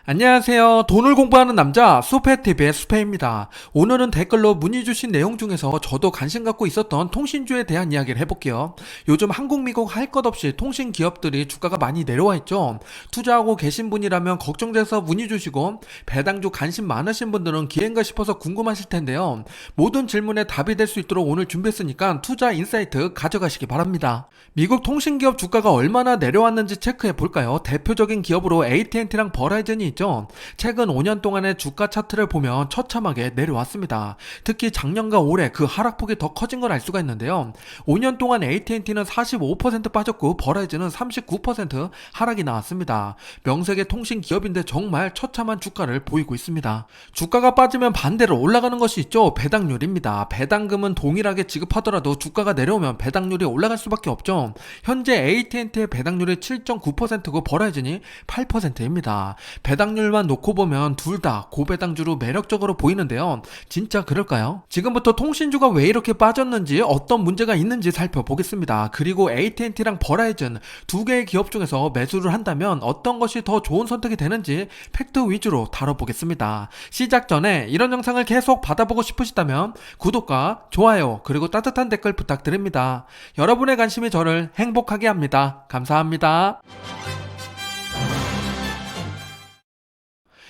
안녕하세요. 돈을 공부하는 남자 수페TV의 수페입니다. 오늘은 댓글로 문의 주신 내용 중에서 저도 관심 갖고 있었던 통신주에 대한 이야기를 해볼게요. 요즘 한국 미국 할 것 없이 통신 기업들이 주가가 많이 내려와 있죠. 투자하고 계신 분이라면 걱정돼서 문의 주시고 배당주 관심 많으신 분들은 기회인가 싶어서 궁금하실 텐데요. 모든 질문에 답이 될 수 있도록 오늘 준비했으니까 투자 인사이트 가져가시기 바랍니다. 미국 통신기업 주가가 얼마나 내려왔는지 체크해 볼까요? 대표적인 기업으로 AT&T랑 버라이즌이 있죠. 최근 5년 동안의 주가 차트를 보면 처참하게 내려왔습니다. 특히 작년과 올해 그 하락폭이 더 커진 걸 알 수가 있는데요. 5년 동안 AT&T는 45% 빠졌고 버라이즌은 39% 하락이 나왔습니다. 명색의 통신 기업인데 정말 처참한 주가를 보이고 있습니다. 주가가 빠지면 반대로 올라가는 것이 있죠. 배당률입니다. 배당금은 동일하게 지급하더라도 주가가 내려오면 배당률이 올라갈 수밖에 없죠. 현재 AT&T의 배당률이 7.9%고 버라이즌이 8%입니다. 배당률만 놓고 보면 둘 다 고배당주로 매력적으로 보이는데요. 진짜 그럴까요? 지금부터 통신주가 왜 이렇게 빠졌는지 어떤 문제가 있는지 살펴보겠습니다. 그리고 AT&T랑 버라이즌 두 개의 기업 중에서 매수를 한다면 어떤 것이 더 좋은 선택이 되는지 팩트 위주로 다뤄보겠습니다. 시작 전에 이런 영상을 계속 받아보고 싶으시다면 구독과 좋아요 그리고 따뜻한 댓글 부탁드립니다. 여러분의 관심이 저를 행복하게 합니다. 감사합니다.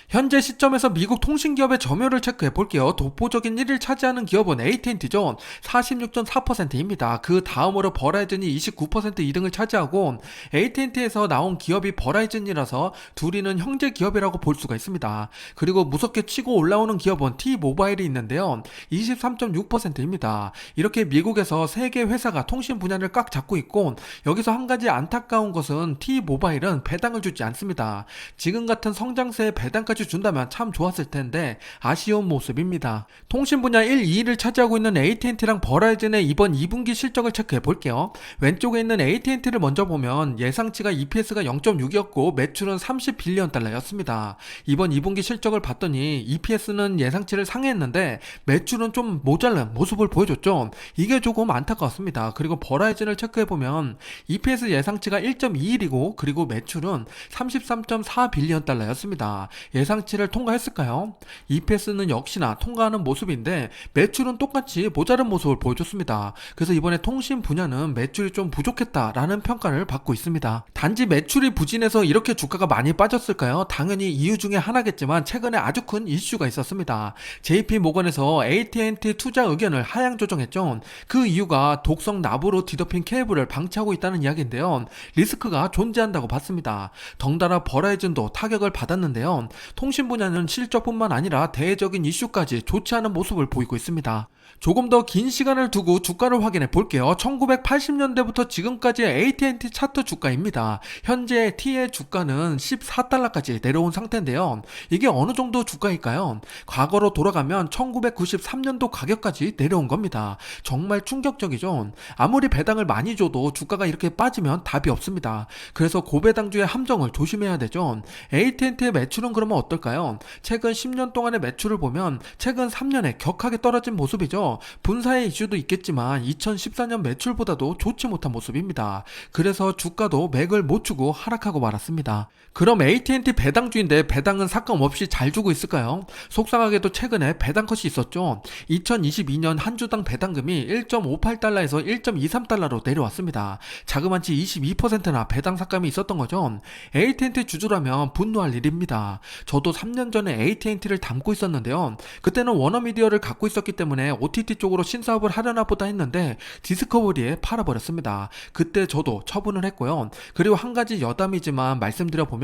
현재 시점에서 미국 통신기업의 점유율을 체크해 볼게요. 독보적인 1위를 차지하는 기업은 AT&T죠. 46.4%입니다. 그 다음으로 버라이즌이 29% 2등을 차지하고 AT&T에서 나온 기업이 버라이즌이라서 둘이는 형제 기업이라고 볼 수가 있습니다. 그리고 무섭게 치고 올라오는 기업은 T-모바일이 있는데요. 23.6%입니다. 이렇게 미국에서 3개 회사가 통신 분야를 꽉 잡고 있고 여기서 한 가지 안타까운 것은 T-모바일은 배당을 주지 않습니다. 지금 같은 성장세에 배당까지 준다면 참 좋았을 텐데 아쉬운 모습입니다. 통신 분야 1, 2위를 차지하고 있는 AT&T랑 버라이즌의 이번 2분기 실적을 체크해 볼게요. 왼쪽에 있는 AT&T를 먼저 보면 예상치가 EPS가 0.6이었고 매출은 30빌리언 달러였습니다. 이번 2분기 실적을 봤더니 EPS는 예상치를 상회했는데 매출은 좀 모자란 모습을 보여줬죠. 이게 조금 안타까웠습니다. 그리고 버라이즌을 체크해 보면 EPS 예상치가 1.21이고 그리고 매출은 33.4빌리언 달러였습니다. 예상치를 통과했을까요? EPS는 역시나 통과하는 모습인데 매출은 똑같이 모자란 모습을 보여줬습니다. 그래서 이번에 통신 분야는 매출이 좀 부족했다라는 평가를 받고 있습니다. 단지 매출이 부진해서 이렇게 주가가 많이 빠졌을까요? 당연히 이유 중에 하나겠지만 최근에 아주 큰 이슈가 있었습니다. JP모건에서 AT&T 투자 의견을 하향 조정했죠. 그 이유가 독성 납으로 뒤덮인 케이블을 방치하고 있다는 이야기인데요. 리스크가 존재한다고 봤습니다. 덩달아 버라이즌도 타격을 받았는데요. 통신 분야는 실적뿐만 아니라 대외적인 이슈까지 좋지 않은 모습을 보이고 있습니다. 조금 더 긴 시간을 두고 주가를 확인해 볼게요. 1980년대부터 지금까지의 AT&T 차트 주가입니다. 현재 T의 주가는 14달러까지 내려온 상태인데요. 이게 어느 정도 주가일까요? 과거로 돌아가면 1993년도 가격까지 내려온 겁니다. 정말 충격적이죠. 아무리 배당을 많이 줘도 주가가 이렇게 빠지면 답이 없습니다. 그래서 고배당주의 함정을 조심해야 되죠. AT&T의 매출은 그러면 어떨까요? 최근 10년 동안의 매출을 보면 최근 3년에 격하게 떨어진 모습이죠. 분사의 이슈도 있겠지만 2014년 매출보다도 좋지 못한 모습입니다. 그래서 주가도 맥을 못 추고 하락하고 말았습니다. 그럼 AT&T 배당주인데 배당은 삭감 없이 잘 주고 있을까요? 속상하게도 최근에 배당컷이 있었죠. 2022년 한 주당 배당금이 1.58달러에서 1.23달러로 내려왔습니다. 자그마치 22%나 배당 삭감이 있었던 거죠. AT&T 주주라면 분노할 일입니다. 저도 3년 전에 AT&T를 담고 있었는데요. 그때는 워너미디어를 갖고 있었기 때문에 OTT 쪽으로 신사업을 하려나 보다 했는데 디스커버리에 팔아버렸습니다. 그때 저도 처분을 했고요. 그리고 한 가지 여담이지만 말씀드려보면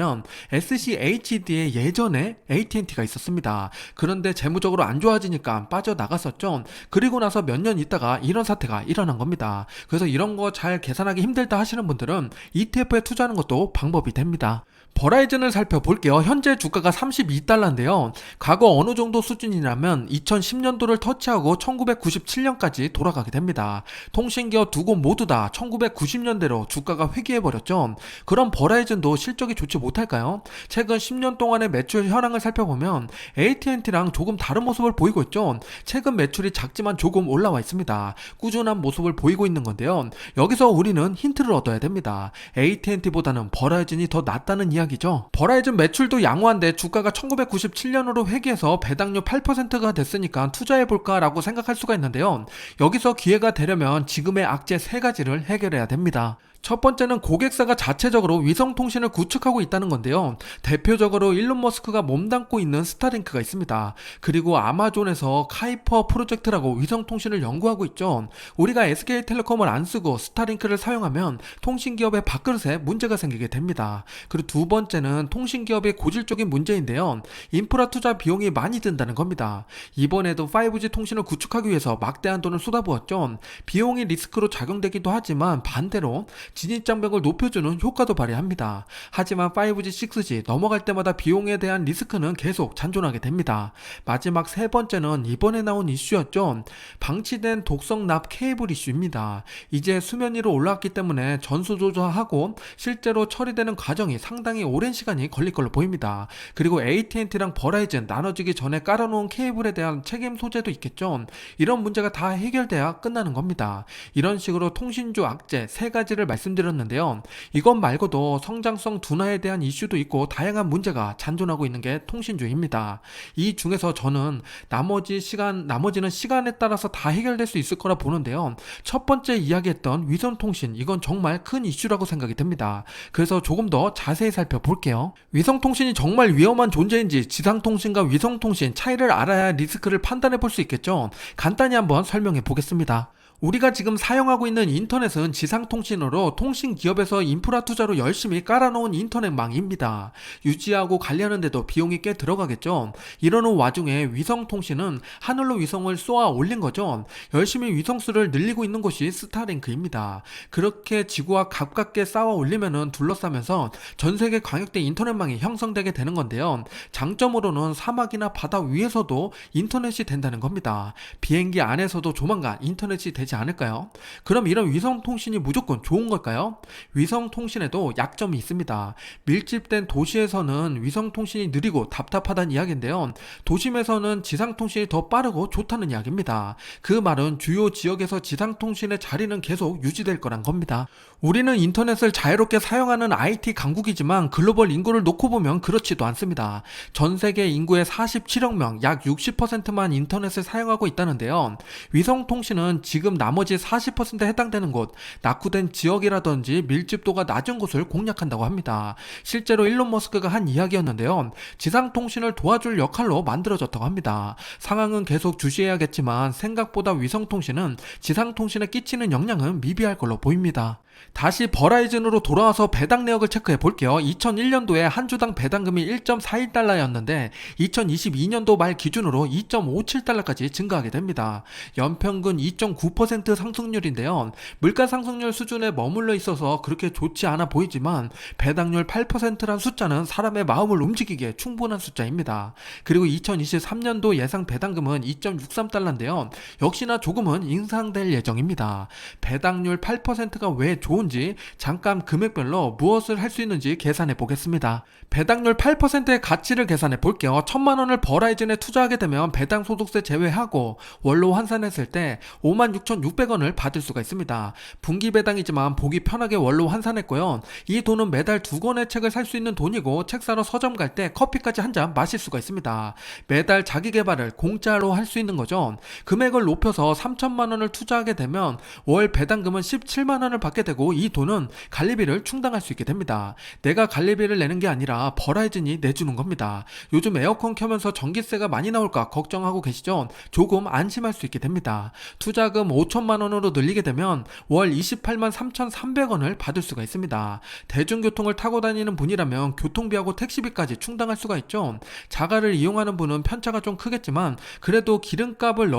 SCHD에 예전에 AT&T가 있었습니다. 그런데 재무적으로 안 좋아지니까 빠져나갔었죠. 그리고 나서 몇 년 있다가 이런 사태가 일어난 겁니다. 그래서 이런 거 잘 계산하기 힘들다 하시는 분들은 ETF에 투자하는 것도 방법이 됩니다. 버라이즌을 살펴볼게요. 현재 주가가 32달러인데요. 과거 어느 정도 수준이냐면 2010년도를 터치하고 1997년까지 돌아가게 됩니다. 통신기업 두 곳 모두 다 1990년대로 주가가 회귀해버렸죠. 그럼 버라이즌도 실적이 좋지 못할까요? 최근 10년 동안의 매출 현황을 살펴보면 AT&T랑 조금 다른 모습을 보이고 있죠. 최근 매출이 작지만 조금 올라와 있습니다. 꾸준한 모습을 보이고 있는 건데요. 여기서 우리는 힌트를 얻어야 됩니다. AT&T보다는 버라이즌이 더 낫다는 이야기죠. 버라이즌 매출도 양호한데 주가가 1997년으로 회귀해서 배당률 8%가 됐으니까 투자해볼까 라고 생각할 수가 있는데요. 여기서 기회가 되려면 지금의 악재 세 가지를 해결해야 됩니다. 첫 번째는 고객사가 자체적으로 위성통신을 구축하고 있다는 건데요. 대표적으로 일론 머스크가 몸담고 있는 스타링크가 있습니다. 그리고 아마존에서 카이퍼 프로젝트라고 위성통신을 연구하고 있죠. 우리가 SK텔레콤을 안 쓰고 스타링크를 사용하면 통신기업의 밥그릇에 문제가 생기게 됩니다. 그리고 두 번째는 통신기업의 고질적인 문제인데요. 인프라 투자 비용이 많이 든다는 겁니다. 이번에도 5G 통신을 구축하기 위해서 막대한 돈을 쏟아부었죠. 비용이 리스크로 작용되기도 하지만 반대로 진입장벽을 높여주는 효과도 발휘합니다. 하지만 5G, 6G 넘어갈 때마다 비용에 대한 리스크는 계속 잔존하게 됩니다. 마지막 세 번째는 이번에 나온 이슈였죠. 방치된 독성 납 케이블 이슈입니다. 이제 수면 위로 올라왔기 때문에 전수조사하고 실제로 처리되는 과정이 상당히 오랜 시간이 걸릴 걸로 보입니다. 그리고 AT&T랑 버라이즌 나눠지기 전에 깔아놓은 케이블에 대한 책임 소재도 있겠죠. 이런 문제가 다 해결돼야 끝나는 겁니다. 이런 식으로 통신주 악재 세 가지를 말씀드렸는데요. 이것 말고도 성장성 둔화에 대한 이슈도 있고 다양한 문제가 잔존하고 있는 게 통신주입니다. 이 중에서 저는 나머지는 시간에 따라서 다 해결될 수 있을 거라 보는데요. 첫 번째 이야기했던 위성통신, 이건 정말 큰 이슈라고 생각이 됩니다. 그래서 조금 더 자세히 살펴볼게요. 위성통신이 정말 위험한 존재인지 지상통신과 위성통신 차이를 알아야 리스크를 판단해 볼 수 있겠죠. 간단히 한번 설명해 보겠습니다. 우리가 지금 사용하고 있는 인터넷은 지상통신으로 통신기업에서 인프라 투자로 열심히 깔아놓은 인터넷망입니다. 유지하고 관리하는데도 비용이 꽤 들어가겠죠. 이러는 와중에 위성통신은 하늘로 위성을 쏘아 올린 거죠. 열심히 위성수를 늘리고 있는 곳이 스타링크입니다. 그렇게 지구와 가깝게 쌓아 올리면은 둘러싸면서 전세계 광역대 인터넷망이 형성되게 되는 건데요. 장점으로는 사막이나 바다 위에서도 인터넷이 된다는 겁니다. 비행기 안에서도 조만간 인터넷이 되지 않을까요? 그럼 이런 위성통신이 무조건 좋은 걸까요? 위성통신에도 약점이 있습니다. 밀집된 도시에서는 위성통신이 느리고 답답하다는 이야기인데요. 도심에서는 지상통신이 더 빠르고 좋다는 이야기입니다. 그 말은 주요 지역에서 지상통신의 자리는 계속 유지될 거란 겁니다. 우리는 인터넷을 자유롭게 사용하는 IT 강국이지만 글로벌 인구를 놓고 보면 그렇지도 않습니다. 전 세계 인구의 47억 명, 약 60%만 인터넷을 사용하고 있다는데요. 위성통신은 지금 나머지 40%에 해당되는 곳, 낙후된 지역이라든지 밀집도가 낮은 곳을 공략한다고 합니다. 실제로 일론 머스크가 한 이야기였는데요. 지상통신을 도와줄 역할로 만들어졌다고 합니다. 상황은 계속 주시해야겠지만 생각보다 위성통신은 지상통신에 끼치는 영향은 미비할 걸로 보입니다. 다시 버라이즌으로 돌아와서 배당 내역을 체크해 볼게요. 2001년도에 한 주당 배당금이 1.41달러였는데 2022년도 말 기준으로 2.57달러까지 증가하게 됩니다. 연평균 2.9% 상승률인데요. 물가 상승률 수준에 머물러 있어서 그렇게 좋지 않아 보이지만 배당률 8%란 숫자는 사람의 마음을 움직이기에 충분한 숫자입니다. 그리고 2023년도 예상 배당금은 2.63달러인데요. 역시나 조금은 인상될 예정입니다. 배당률 8%가 왜 좋은지 잠깐 금액별로 무엇을 할 수 있는지 계산해 보겠습니다. 배당률 8%의 가치를 계산해 볼게요. 1000만원을 버라이즌에 투자하게 되면 배당 소득세 제외하고 월로 환산했을 때 56,600원을 받을 수가 있습니다. 분기 배당이지만 보기 편하게 월로 환산했고요. 이 돈은 매달 2권의 책을 살 수 있는 돈이고 책 사러 서점 갈 때 커피까지 한 잔 마실 수가 있습니다. 매달 자기 개발을 공짜로 할 수 있는 거죠. 금액을 높여서 3,000만원을 투자하게 되면 월 배당금은 17만원을 받게 되고 이 돈은 관리비를 충당할 수 있게 됩니다. 내가 관리비를 내는 게 아니라 버라이즌이 내주는 겁니다. 요즘 에어컨 켜면서 전기세가 많이 나올까 걱정하고 계시죠? 조금 안심할 수 있게 됩니다. 투자금 5천만원으로 늘리게 되면 월 28만 3,300원을 받을 수가 있습니다. 대중교통을 타고 다니는 분이라면 교통비하고 택시비까지 충당할 수가 있죠. 자가를 이용하는 분은 편차가 좀 크겠지만 그래도 기름을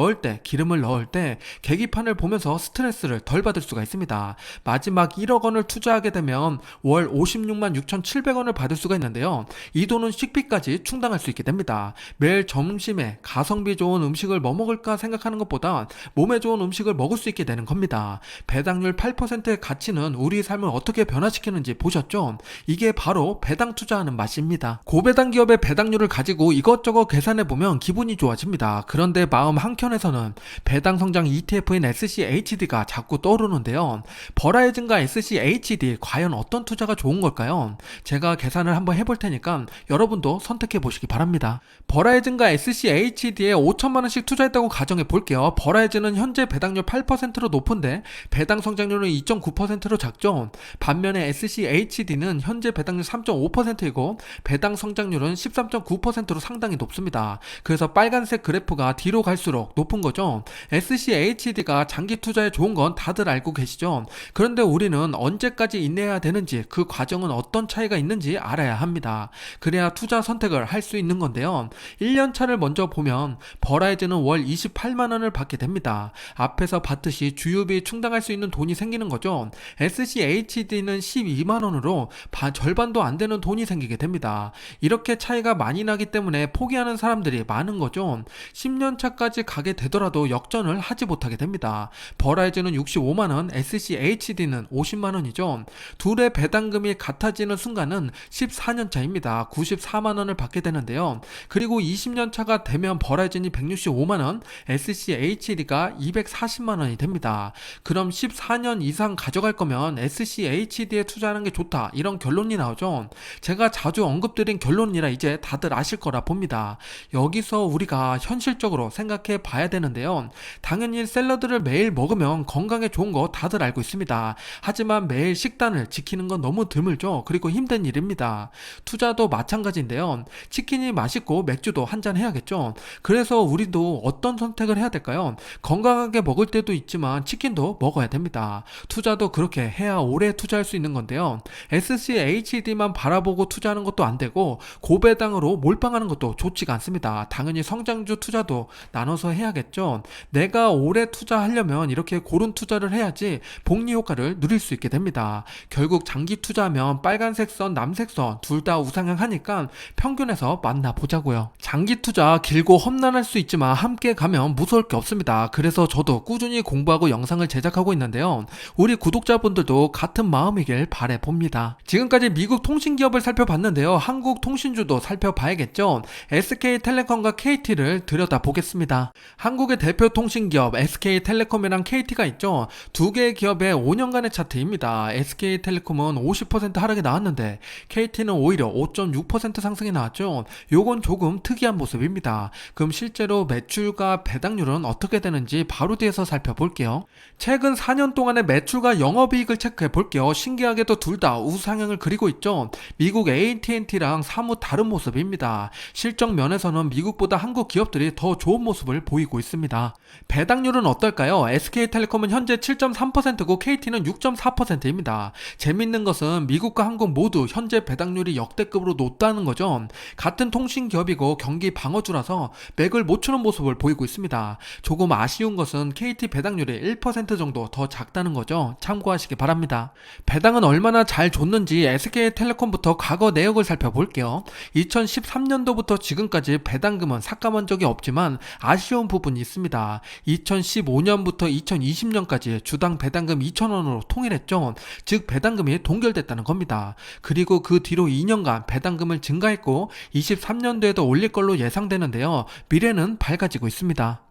넣을 때 계기판을 보면서 스트레스를 덜 받을 수가 있습니다. 마지막 1억 원을 투자하게 되면 월 56만 6,700원을 받을 수가 있는데요. 이 돈은 식비까지 충당할 수 있게 됩니다. 매일 점심에 가성비 좋은 음식을 뭐 먹을까 생각하는 것보다 몸에 좋은 음식을 먹을 수 있게 되는 겁니다. 배당률 8%의 가치는 우리 삶을 어떻게 변화시키는지 보셨죠? 이게 바로 배당 투자하는 맛입니다. 고배당 기업의 배당률을 가지고 이것저것 계산해보면 기분이 좋아집니다. 그런데 마음 한켠에서는 배당 성장 ETF인 SCHD가 자꾸 떠오르는데요. 버라이즌 버라이즌과 SCHD 과연 어떤 투자가 좋은 걸까요? 제가 계산을 한번 해볼 테니까 여러분도 선택해 보시기 바랍니다. 버라이즌과 SCHD에 5천만 원씩 투자했다고 가정해 볼게요. 버라이즌은 현재 배당률 8%로 높은데 배당 성장률은 2.9%로 작죠. 반면에 SCHD는 현재 배당률 3.5%이고 배당 성장률은 13.9%로 상당히 높습니다. 그래서 빨간색 그래프가 뒤로 갈수록 높은 거죠. SCHD가 장기 투자에 좋은 건 다들 알고 계시죠. 그런데 우리는 언제까지 인내해야 되는지, 그 과정은 어떤 차이가 있는지 알아야 합니다. 그래야 투자 선택을 할 수 있는 건데요. 1년 차를 먼저 보면 버라이즌은 월 28만 원을 받게 됩니다. 앞에서 봤듯이 주유비 충당할 수 있는 돈이 생기는 거죠. SCHD는 12만 원으로 절반도 안 되는 돈이 생기게 됩니다. 이렇게 차이가 많이 나기 때문에 포기하는 사람들이 많은 거죠. 10년 차까지 가게 되더라도 역전을 하지 못하게 됩니다. 버라이즌은 65만 원, SCHD는 50만 원이죠. 둘의 배당금이 같아지는 순간은 14년 차입니다. 94만 원을 받게 되는데요. 그리고 20년 차가 되면 버라이즌이 165만 원, SCHD가 240만 원이 됩니다. 그럼 14년 이상 가져갈 거면 SCHD에 투자하는 게 좋다, 이런 결론이 나오죠. 제가 자주 언급드린 결론이라 이제 다들 아실 거라 봅니다. 여기서 우리가 현실적으로 생각해 봐야 되는데요. 당연히 샐러드를 매일 먹으면 건강에 좋은 거 다들 알고 있습니다. 하지만 매일 식단을 지키는 건 너무 드물죠. 그리고 힘든 일입니다. 투자도 마찬가지인데요. 치킨이 맛있고 맥주도 한잔 해야겠죠. 그래서 우리도 어떤 선택을 해야 될까요? 건강하게 먹을 때도 있지만 치킨도 먹어야 됩니다. 투자도 그렇게 해야 오래 투자할 수 있는 건데요. SCHD만 바라보고 투자하는 것도 안 되고 고배당으로 몰빵하는 것도 좋지가 않습니다. 당연히 성장주 투자도 나눠서 해야겠죠. 내가 오래 투자하려면 이렇게 고른 투자를 해야지 복리 효과를 누릴 수 있게 됩니다. 결국 장기 투자하면 빨간색 선, 남색 선 둘 다 우상향하니까 평균에서 만나보자고요. 장기 투자 길고 험난할 수 있지만 함께 가면 무서울 게 없습니다. 그래서 저도 꾸준히 공부하고 영상을 제작하고 있는데요. 우리 구독자분들도 같은 마음이길 바라봅니다. 지금까지 미국 통신기업을 살펴봤는데요. 한국 통신주도 살펴봐야겠죠. SK텔레콤과 KT를 들여다보겠습니다. 한국의 대표 통신기업 SK텔레콤이랑 KT가 있죠. 두 개의 기업의 5년간의 차트입니다. SK텔레콤은 50% 하락이 나왔는데 KT는 오히려 5.6% 상승이 나왔죠. 요건 조금 특이한 모습입니다. 그럼 실제로 매출과 배당률은 어떻게 되는지 바로 뒤에서 살펴볼게요. 최근 4년 동안의 매출과 영업이익을 체크해 볼게요. 신기하게도 둘 다 우상향을 그리고 있죠. 미국 AT&T랑 사뭇 다른 모습입니다. 실적 면에서는 미국보다 한국 기업들이 더 좋은 모습을 보이고 있습니다. 배당률은 어떨까요? SK텔레콤은 현재 7.3%고 KT는 6.4%입니다. 재밌는 것은 미국과 한국 모두 현재 배당률이 역대급으로 높다는 거죠. 같은 통신기업이고 경기 방어주라서 맥을 못 추는 모습을 보이고 있습니다. 조금 아쉬운 것은 KT 배당률이 1% 정도 더 작다는 거죠. 참고하시기 바랍니다. 배당은 얼마나 잘 줬는지 SK텔레콤부터 과거 내역을 살펴볼게요. 2013년도부터 지금까지 배당금은 삭감한 적이 없지만 아쉬운 부분이 있습니다. 2015년부터 2020년까지 주당 배당금 2,000원으로 통일했죠. 즉 배당금이 동결됐다는 겁니다. 그리고 그 뒤로 2년간 배당금을 증가했고 23년도에도 올릴 걸로 예상되는데요. 미래는 밝아지고 있습니다.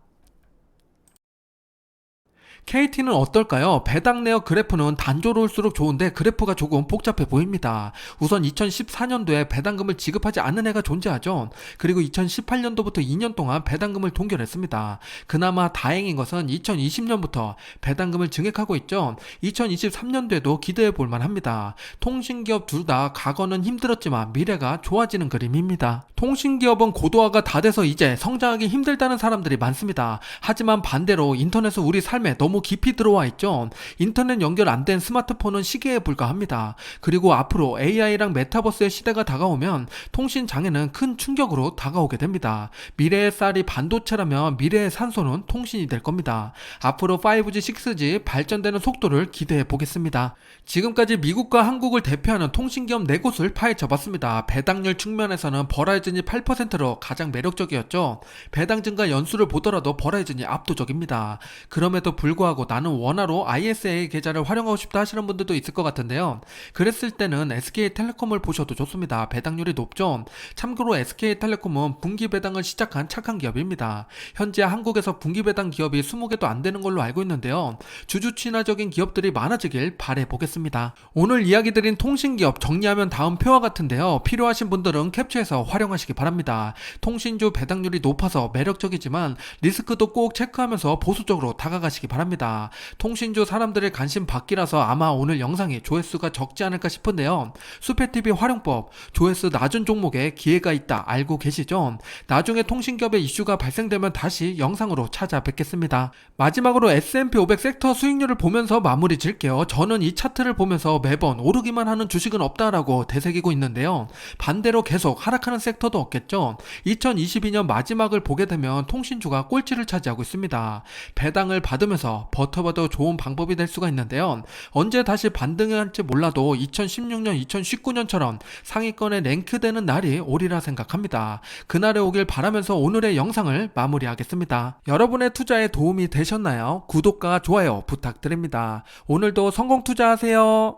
KT는 어떨까요? 배당 내역 그래프는 단조로울수록 좋은데 그래프가 조금 복잡해 보입니다. 우선 2014년도에 배당금을 지급하지 않는 해가 존재하죠. 그리고 2018년도부터 2년 동안 배당금을 동결했습니다. 그나마 다행인 것은 2020년부터 배당금을 증액하고 있죠. 2023년도에도 기대해 볼 만합니다. 통신기업 둘 다 과거는 힘들었지만 미래가 좋아지는 그림입니다. 통신기업은 고도화가 다 돼서 이제 성장하기 힘들다는 사람들이 많습니다. 하지만 반대로 인터넷은 우리 삶에 너무 깊이 들어와 있죠. 인터넷 연결 안 된 스마트폰은 시계에 불과합니다. 그리고 앞으로 AI랑 메타버스의 시대가 다가오면 통신 장애는 큰 충격으로 다가오게 됩니다. 미래의 쌀이 반도체라면 미래의 산소는 통신이 될 겁니다. 앞으로 5G, 6G 발전되는 속도를 기대해 보겠습니다. 지금까지 미국과 한국을 대표하는 통신기업 4곳을 파헤쳐봤습니다. 배당률 측면에서는 버라이즌이 8%로 가장 매력적이었죠. 배당 증가 연수를 보더라도 버라이즌이 압도적입니다. 그럼에도 불구하고 불구하고 나는 원화로 ISA 계좌를 활용하고 싶다 하시는 분들도 있을 것 같은데요. 그랬을 때는 SK텔레콤을 보셔도 좋습니다. 배당률이 높죠. 참고로 SK텔레콤은 분기 배당을 시작한 착한 기업입니다. 현재 한국에서 분기 배당 기업이 20개도 안 되는 걸로 알고 있는데요. 주주 친화적인 기업들이 많아지길 바라보겠습니다. 오늘 이야기 드린 통신기업 정리하면 다음 표와 같은데요. 필요하신 분들은 캡처해서 활용하시기 바랍니다. 통신주 배당률이 높아서 매력적이지만 리스크도 꼭 체크하면서 보수적으로 다가가시기 바랍니다. 통신주 사람들의 관심 받기라서 아마 오늘 영상이 조회수가 적지 않을까 싶은데요. 수페TV 활용법, 조회수 낮은 종목에 기회가 있다 알고 계시죠? 나중에 통신기업의 이슈가 발생되면 다시 영상으로 찾아뵙겠습니다. 마지막으로 S&P 500 섹터 수익률을 보면서 마무리 질게요. 저는 이 차트를 보면서 매번 오르기만 하는 주식은 없다라고 되새기고 있는데요. 반대로 계속 하락하는 섹터도 없겠죠. 2022년 마지막을 보게 되면 통신주가 꼴찌를 차지하고 있습니다. 배당을 받으면서 버텨봐도 좋은 방법이 될 수가 있는데요. 언제 다시 반등할지 몰라도 2016년, 2019년처럼 상위권에 랭크되는 날이 오리라 생각합니다. 그날에 오길 바라면서 오늘의 영상을 마무리하겠습니다. 여러분의 투자에 도움이 되셨나요? 구독과 좋아요 부탁드립니다. 오늘도 성공 투자하세요.